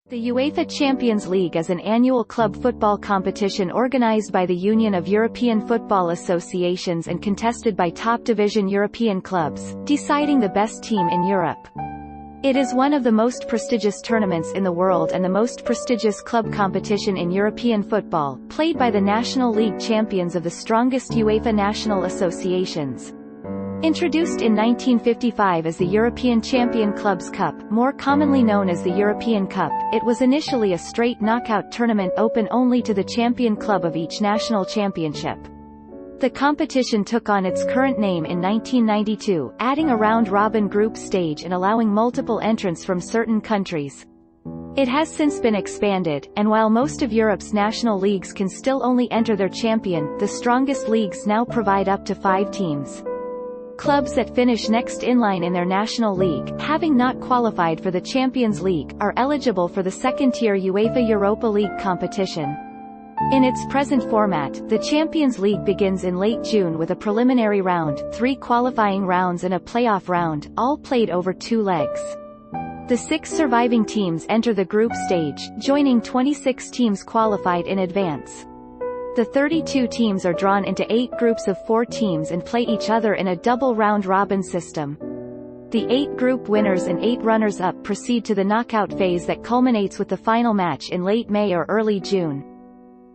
The UEFA Champions League is an annual club football competition organized by the Union of European Football Associations and contested by top-division European clubs, deciding the best team in Europe. It is one of the most prestigious tournaments in the world and the most prestigious club competition in European football, played by the National League champions of the strongest UEFA national associations. Introduced in 1955 as the European Champion Clubs Cup, more commonly known as the European Cup, it was initially a straight knockout tournament open only to the champion club of each national championship. The competition took on its current name in 1992, adding a round-robin group stage and allowing multiple entrants from certain countries. It has since been expanded, and while most of Europe's national leagues can still only enter their champion, the strongest leagues now provide up to 5 teams. Clubs that finish next in line in their national league, having not qualified for the Champions League, are eligible for the second-tier UEFA Europa League competition. In its present format, the Champions League begins in late June with a preliminary round, 3 qualifying rounds and a playoff round, all played over 2 legs. The 6 surviving teams enter the group stage, joining 26 teams qualified in advance. The 32 teams are drawn into 8 groups of 4 teams and play each other in a double round-robin system. The 8 group winners and 8 runners-up proceed to the knockout phase that culminates with the final match in late May or early June.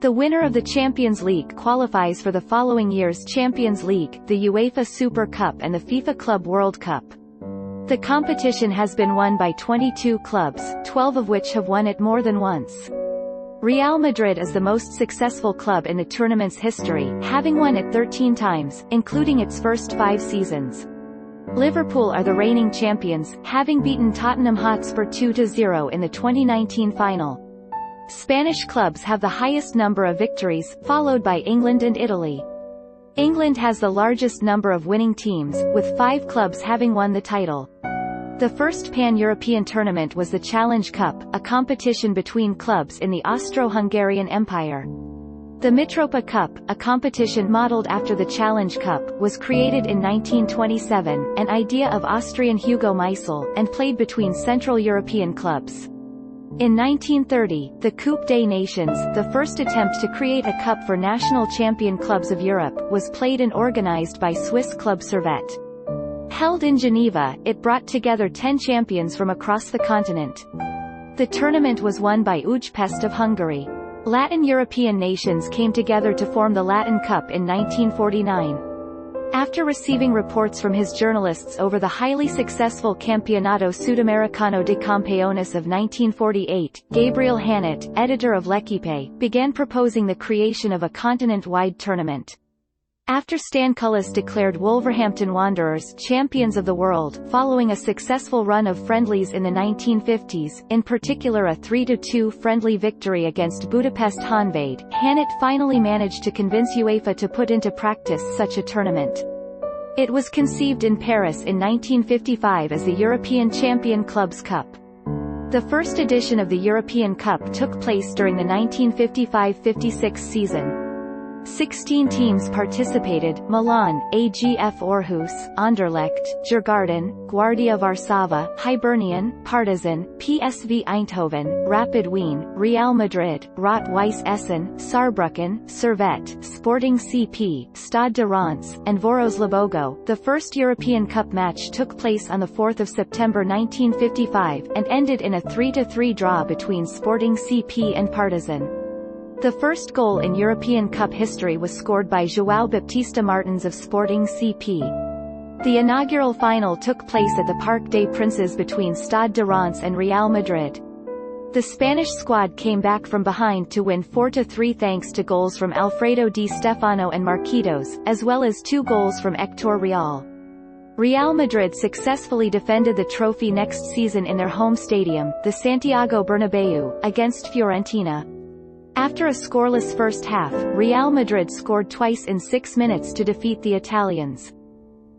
The winner of the Champions League qualifies for the following year's Champions League, the UEFA Super Cup and the FIFA Club World Cup. The competition has been won by 22 clubs, 12 of which have won it more than once. Real Madrid is the most successful club in the tournament's history, having won it 13 times, including its first 5 seasons. Liverpool are the reigning champions, having beaten Tottenham Hotspur 2-0 in the 2019 final. Spanish clubs have the highest number of victories, followed by England and Italy. England has the largest number of winning teams, with 5 clubs having won the title. The first pan-European tournament was the Challenge Cup, a competition between clubs in the Austro-Hungarian Empire. The Mitropa Cup, a competition modeled after the Challenge Cup, was created in 1927, an idea of Austrian Hugo Meisel, and played between Central European clubs. In 1930, the Coupe des Nations, the first attempt to create a cup for national champion clubs of Europe, was played and organized by Swiss club Servette. Held in Geneva, it brought together 10 champions from across the continent. The tournament was won by Újpest of Hungary. Latin European nations came together to form the Latin Cup in 1949. After receiving reports from his journalists over the highly successful Campeonato Sudamericano de Campeones of 1948, Gabriel Hannet, editor of L'Equipe, began proposing the creation of a continent-wide tournament. After Stan Cullis declared Wolverhampton Wanderers champions of the world, following a successful run of friendlies in the 1950s, in particular a 3-2 friendly victory against Budapest Honvéd, Hannet finally managed to convince UEFA to put into practice such a tournament. It was conceived in Paris in 1955 as the European Champion Clubs Cup. The first edition of the European Cup took place during the 1955-56 season. 16 teams participated: Milan, AGF Aarhus, Anderlecht, Djurgården, Guardia Warszawa, Hibernian, Partizan, PSV Eindhoven, Rapid Wien, Real Madrid, Rot-Weiss Essen, Saarbrücken, Servette, Sporting CP, Stade de Reims, and Voros-Lebogo. The first European Cup match took place on 4 September 1955, and ended in a 3-3 draw between Sporting CP and Partizan. The first goal in European Cup history was scored by João Baptista Martins of Sporting CP. The inaugural final took place at the Parc des Princes between Stade de Reims and Real Madrid. The Spanish squad came back from behind to win 4-3 thanks to goals from Alfredo Di Stefano and Marquitos, as well as 2 goals from Héctor Real. Real Madrid successfully defended the trophy next season in their home stadium, the Santiago Bernabéu, against Fiorentina. After a scoreless first half, Real Madrid scored twice in 6 minutes to defeat the Italians.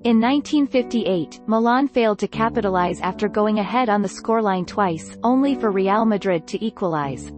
In 1958, Milan failed to capitalize after going ahead on the scoreline twice, only for Real Madrid to equalize.